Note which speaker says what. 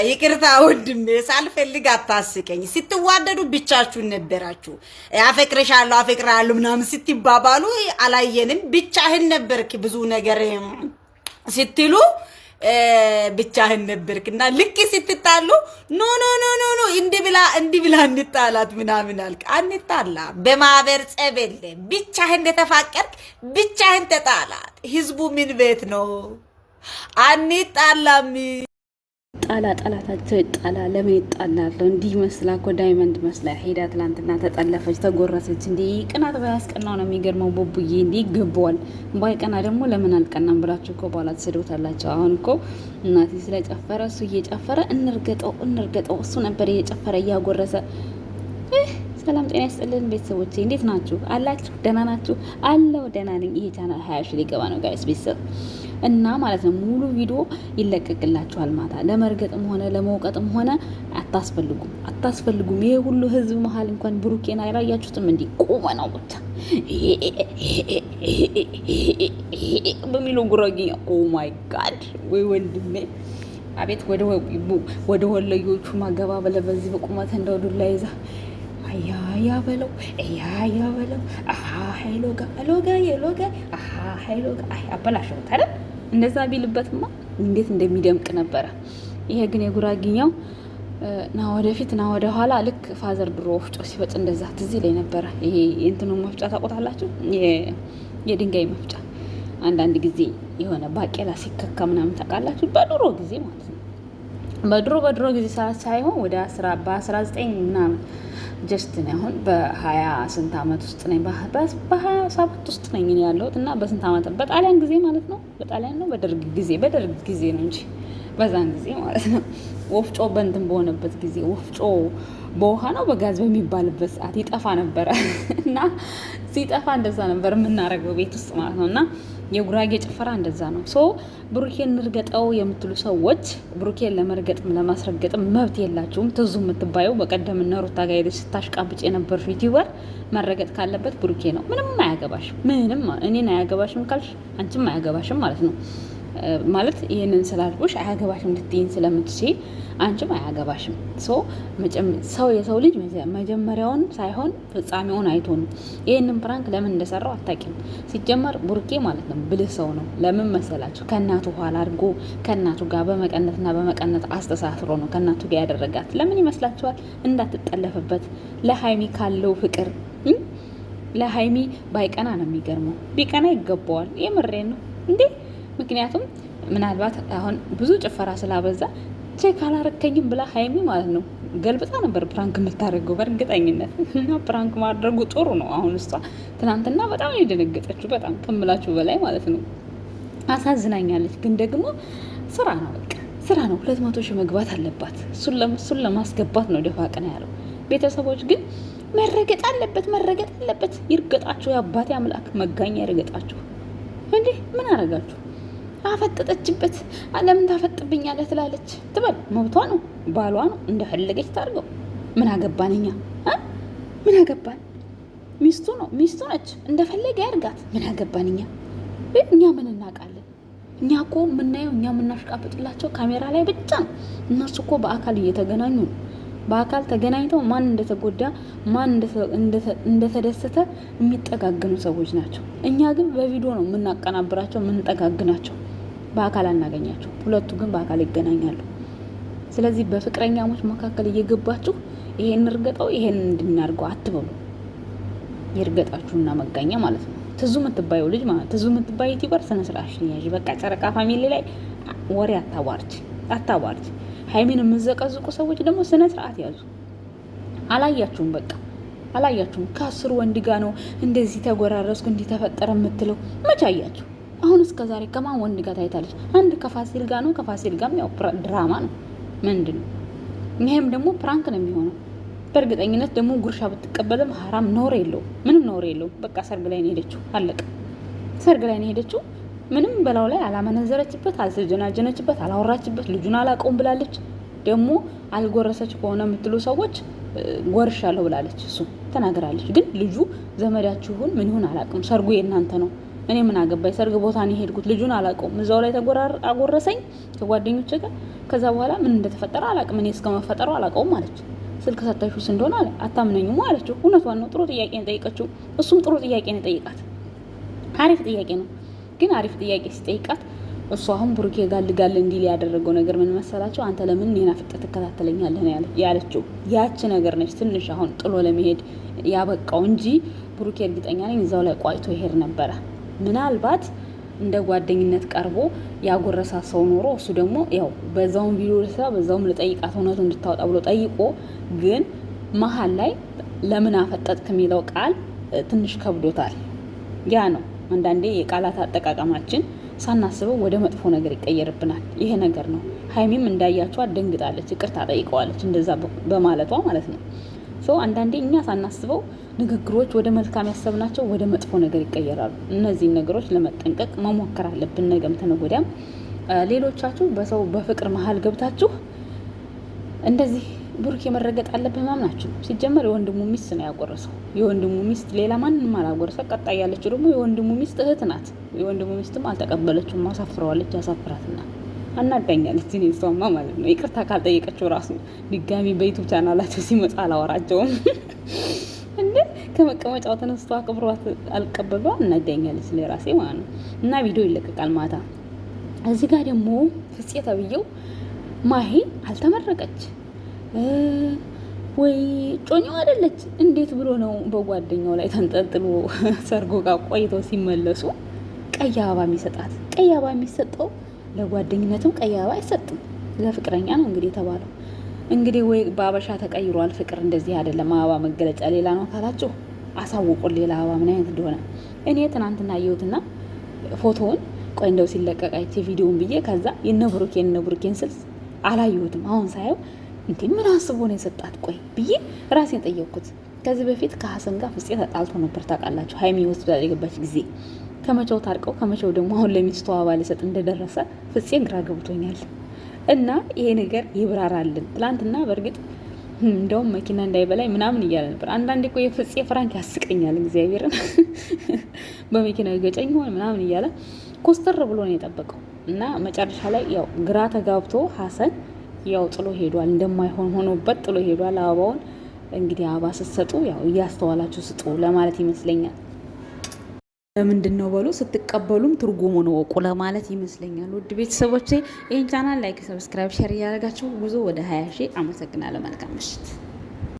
Speaker 1: ይቅርታ ወንድሜ ሳልፈልግ አታስቀኝ። ስትዋደዱ ብቻችሁን ነበራችሁ። አፈቅርሻለሁ አፈቅራለሁ ምናምን ስትባባሉ አላየንም። ብቻህን ነበርክ ብዙ ነገር ስትሉ ብቻህን ነበርክና ልክ ስትጣሉ ኖ ኖ ኖ ኖ ኖ እንዲህ ብላ እንጣላት ምናምን አልክ። አንጣላ። በማህበር ጸብ የለም። ብቻህን እንደተፋቀርክ ብቻህን ተጣላት። ህዝቡ ምን ቤት ነው? አንጣላም።
Speaker 2: ጣላ ጠላታቸው ይጣላ። ለምን ይጣላሉ? እንዲህ መስላ እኮ ዳይመንድ መስላ ሄዳ ትላንትና ተጠለፈች፣ ተጎረሰች። እንዲህ ቅናት ባያስቀናው ነው የሚገርመው። ቦቡዬ እንዲህ ይገባዋል። ባይቀና ደግሞ ለምን አልቀናም ብላችሁ እኮ በኋላ ትስዶታላችሁ። አሁን እኮ እናቴ ስለጨፈረ እሱ እየጨፈረ እንርገጠው እሱ ነበር እየጨፈረ እያጎረሰ። ሰላም ጤና ይስጥልን ቤተሰቦቼ፣ እንዴት ናችሁ? አላችሁ? ደህና ናችሁ? አለው ደህና ነኝ። ይሄ ቻናል 20 ሺህ ሊገባ ነው ጋይስ ቤተሰብ እና ማለት ነው ሙሉ ቪዲዮ ይለቀቅላችኋል። ማታ ለመርገጥም ሆነ ለመውቀጥም ሆነ አታስፈልጉም። ይሄ ሁሉ ህዝብ መሀል እንኳን ብሩኬን አይራያችሁትም? እንዲህ ቆመ ነው ብቻ በሚለው ጉራጌኛ። ኦ ማይ ጋድ ወይ ወንድሜ አቤት! ወደ ወለዮቹ ማገባ በለ በዚህ በቁመት እንደው ዱላ ይዛ አያ በለው ሄሎጋ አይ አበላሽው ታዲያ። እንደዛ ቢልበትማ እንዴት እንደሚደምቅ ነበረ። ይሄ ግን የጉራጊኛው ና ወደፊት ና ወደ ኋላ ልክ ፋዘር ድሮ ወፍጮ ሲፈጭ እንደዛ ትዝ ይለኝ ነበረ። ይሄ እንትኑ መፍጫ ታውቁታላችሁ? የድንጋይ መፍጫ አንዳንድ ጊዜ የሆነ ባቄላ ሲከካ ምናምን ታውቃላችሁ? በድሮ ጊዜ ማለት ነው። በድሮ ጊዜ ሳይሆን ወደ 19 ምናምን ጀስት ነው። አሁን በ20 ስንት አመት ውስጥ ነኝ፣ በ27 ውስጥ ነኝ ያለሁት እና በስንት አመት በጣሊያን ጊዜ ማለት ነው። በጣሊያን ነው በደርግ ጊዜ ነው እንጂ በዛን ጊዜ ማለት ነው። ወፍጮ በእንትን በሆነበት ጊዜ ወፍጮ በውሃ ነው በጋዝ በሚባልበት ሰዓት ይጠፋ ነበረ እና ሲጠፋ እንደዛ ነበር የምናደርገው ቤት ውስጥ ማለት ነው። እና የጉራጌ ጭፈራ እንደዛ ነው። ሶ ብሩኬን እንርገጠው የምትሉ ሰዎች ብሩኬን ለመርገጥም ለማስረገጥም መብት የላችሁም። ትዙ የምትባየው በቀደም እነ ሩታ ጋር ሄደሽ ስታሽቃብጭ የነበርሽ ዩቲዩበር መረገጥ ካለበት ብሩኬ ነው። ምንም አያገባሽም። ምንም እኔን አያገባሽም ካልሽ አንቺም አያገባሽም ማለት ነው። ማለት ይሄንን ስላልኩሽ አያገባሽም እንድትይኝ ስለምትችይ አንቺም አያገባሽም። ሰው የሰው ልጅ መጀመሪያውን ሳይሆን ፍጻሜውን አይቶ ነው። ይሄንን ፕራንክ ለምን እንደሰራው አታውቂም። ሲጀመር ቡርኬ ማለት ነው ብልህ ሰው ነው። ለምን መሰላችሁ? ከእናቱ ኋላ አድርጎ ከእናቱ ጋር በመቀነት አስተሳስሮ ነው ከእናቱ ጋር ያደረጋት። ለምን ይመስላችኋል? እንዳትጠለፍበት። ለሀይሚ ካለው ፍቅር ለሀይሚ ባይቀና ነው የሚገርመው። ቢቀና ይገባዋል። የምሬን ነው እንዴ። ምክንያቱም ምናልባት አሁን ብዙ ጭፈራ ስላበዛ ቼክ አላረከኝም ብላ ሀይሚ ማለት ነው ገልብጣ ነበር ፕራንክ የምታደርገው በእርግጠኝነት። እና ፕራንክ ማድረጉ ጥሩ ነው። አሁን እሷ ትናንትና በጣም የደነገጠችው በጣም ከምላችሁ በላይ ማለት ነው። አሳዝናኛለች። ግን ደግሞ ስራ ነው፣ በቃ ስራ ነው። 200 ሺህ መግባት አለባት። እሱን ለማስገባት ነው ደፋ ቀና ያለው። ቤተሰቦች ግን መረገጥ አለበት። ይርገጣችሁ። የአባቴ አምላክ መጋኛ ይርገጣችሁ። እንዴ ምን አረጋችሁ? አፈጠጠችበት። ለምን ታፈጥብኛለህ ትላለች ትበል፣ መብቷ ነው፣ ባሏ ነው፣ እንደፈለገች ታርገው። ምን አገባን እኛ? ምን አገባን? ሚስቱ ነች፣ እንደፈለገ ያርጋት። ምን አገባን እኛ? እኛ ምን እናውቃለን? እኛ እኮ የምናየው እኛ የምናሽቃብጥላቸው ካሜራ ላይ ብቻ ነው። እነሱ እኮ በአካል እየተገናኙ ነው። በአካል ተገናኝተው ማን እንደተጎዳ ማን እንደተደሰተ የሚጠጋግኑ ሰዎች ናቸው። እኛ ግን በቪዲዮ ነው የምናቀናብራቸው የምንጠጋግናቸው፣ በአካል አናገኛቸው። ሁለቱ ግን በአካል ይገናኛሉ። ስለዚህ በፍቅረኛሞች መካከል እየገባችሁ ይሄን እርገጠው ይሄን እንድናርገው አትበሉ። ይርገጣችሁና መጋኛ ማለት ነው። ትዙ የምትባየው ልጅ ማለት ትዙ የምትባይ ዩቲዩበር ስነ ስርዓት ያዥ። በቃ ጨረቃ ፋሚሊ ላይ ወሬ አታዋርጅ። ሀይሚን የምዘቀዝቁ ሰዎች ደግሞ ስነ ስርዓት ያዙ። አላያችሁም? በቃ አላያችሁም? ከ10 ወንድ ጋር ነው እንደዚህ ተጎራረስኩ እንዲህ ተፈጠረ የምትለው መቼ አያችሁ? አሁን እስከ ዛሬ ከማን ወንድ ጋር ታይታለች? አንድ ከፋሲል ጋር ነው። ከፋሲል ጋርም ያው ድራማ ነው። ምንድን ነው ይሄም ደግሞ ፕራንክ ነው የሚሆነው። በእርግጠኝነት ደግሞ ጉርሻ ብትቀበልም ሀራም ኖር የለውም፣ ምንም ኖር የለውም። በቃ ሰርግ ላይ ነው ሄደችው፣ አለቀ። ሰርግ ላይ ነው ሄደችው። ምንም በላው ላይ አላመነዘረችበት፣ አልተጀናጀነችበት፣ አላወራችበት። ልጁን አላውቀውም ብላለች። ደግሞ አልጎረሰች ከሆነ የምትሉ ሰዎች ጎርሻለሁ ብላለች። እሱ ተናግራለች። ግን ልጁ ዘመዳችሁን ምን ይሁን አላውቅም፣ ሰርጉ የእናንተ ነው። እኔ ምን አገባኝ? ሰርግ ቦታ ነው የሄድኩት። ልጁን አላውቀውም። እዛው ላይ አጎረሰኝ ከጓደኞቼ ጋር። ከዛ በኋላ ምን እንደተፈጠረ አላውቅም። እኔ እስከመፈጠሩ አላውቀውም አለች። ስልክ ሰታችሁስ እንደሆነ አለ አታምነኝም አለችው። እውነቷን ነው። ጥሩ ጥያቄ ነው የጠየቀችው። እሱም ጥሩ ጥያቄ ነው የጠየቃት። አሪፍ ጥያቄ ነው። ግን አሪፍ ጥያቄ ሲጠይቃት እሱ አሁን ብሩኬ ጋል እንዲል ያደረገው ነገር ምን መሰላቸው? አንተ ለምን እኔን አፍጥጠህ ትከታተለኛለህ ያለችው ያቺ ነገር ነች ትንሽ አሁን ጥሎ ለመሄድ ያበቃው እንጂ ብሩኬ እርግጠኛ ነኝ እዛው ላይ ቋይቶ ይሄድ ነበረ። ምናልባት እንደ ጓደኝነት ቀርቦ ያጎረሳ ሰው ኖሮ እሱ ደግሞ ያው በዛውም ቪዲዮ ልስራ በዛውም ልጠይቃት እውነቱ እንድታወጣ ብሎ ጠይቆ፣ ግን መሀል ላይ ለምን አፈጠጥክ የሚለው ቃል ትንሽ ከብዶታል። ያ ነው አንዳንዴ የቃላት አጠቃቀማችን ሳናስበው ወደ መጥፎ ነገር ይቀየርብናል። ይሄ ነገር ነው። ሀይሚም እንዳያቸዋ ደንግጣለች፣ ይቅርታ ጠይቀዋለች እንደዛ በማለቷ ማለት ነው። ሰው አንዳንዴ እኛ ሳናስበው ንግግሮች ወደ መልካም ያሰብናቸው ወደ መጥፎ ነገር ይቀየራሉ። እነዚህን ነገሮች ለመጠንቀቅ መሞከር አለብን። ነገም ተነገ ወዲያም ሌሎቻችሁ በሰው በፍቅር መሀል ገብታችሁ እንደዚህ ብሩክ የመረገጥ አለብህ ማምናችሁ። ሲጀመር የወንድሙ ሚስት ነው ያጎረሰው። የወንድሙ ሚስት ሌላ ማንንም አላጎረሰ። ቀጣይ ያለችው ደግሞ የወንድሙ ሚስት እህት ናት። የወንድሙ ሚስትም አልተቀበለችውም፣ አሳፍረዋለች። ያሳፍራትና አናዳኛለች። እኔ እሷማ ማለት ነው ይቅርታ ካልጠየቀችው ራሱ ድጋሚ በዩቱብ ቻናላቸው ሲመጣ አላወራቸውም እንዴ። ከመቀመጫው ተነስቶ አክብሯት አልቀበሏ አናዳኛለች ለራሴ ማለት ነው። እና ቪዲዮ ይለቀቃል ማታ። እዚህ ጋር ደግሞ ፍፄ ተብዬው ማሂ አልተመረቀች ወይ ጮኛው አይደለች። እንዴት ብሎ ነው በጓደኛው ላይ ተንጠልጥሎ ሰርጎ ጋር ቆይተው ሲመለሱ ቀይ አበባ የሚሰጣት? ቀይ አበባ የሚሰጠው ለጓደኝነትም ቀይ አበባ አይሰጥም፣ ለፍቅረኛ ነው እንግዲህ የተባለው። እንግዲህ ወይ በአበሻ ተቀይሯል ፍቅር፣ እንደዚህ አይደለም። አበባ መገለጫ ሌላ ነው ካላችሁ አሳውቁን፣ ሌላ አበባ ምን አይነት እንደሆነ። እኔ ትናንትና አየሁትና ፎቶውን ቆይ እንደው ሲለቀቅ አይቼ ቪዲዮውን ብዬ ከዛ የነ ብሩኬን ስልስ አላየሁትም። አሁን ሳየው እንዴ ምን አስቦ ነው የሰጣት? ቆይ ብዬ ራሴን ጠየቅኩት። ከዚህ በፊት ከሀሰን ጋር ፍፄ ተጣልቶ ነበር ታውቃላችሁ። ሀይሚ ሆስፒታል የገባች ጊዜ ከመቼው ታርቀው ከመቼው ደግሞ አሁን ለሚስቱ አበባ ሊሰጥ እንደደረሰ ፍፄ ግራ ገብቶኛል። እና ይሄ ነገር ይብራራልን። ትላንትና በእርግጥ እንደውም መኪና እንዳይበላይ ምናምን እያለ ነበር። አንዳንዴ እኮ የፍፄ ፍራንክ ያስቀኛል። እግዚአብሔርን በመኪና ገጨኝ ሆነ ምናምን እያለ ኮስተር ብሎ ነው የጠበቀው። እና መጨረሻ ላይ ያው ግራ ተጋብቶ ሀሰን ያው ጥሎ ሄዷል። እንደማይሆን ሆኖበት ጥሎ ሄዷል። አበባውን እንግዲህ አበባ ስትሰጡ ያው እያስተዋላችሁ ስጡ ለማለት ይመስለኛል። ለምንድን ነው በሉ ስትቀበሉም ትርጉሙን ወቁ ለማለት ይመስለኛል። ውድ ቤተሰቦቼ ይህን ቻናል ላይክ፣ ሰብስክራይብ፣ ሼር እያደረጋችሁ ጉዞ ወደ 20 ሺህ። አመሰግናለሁ። መልካም ምሽት።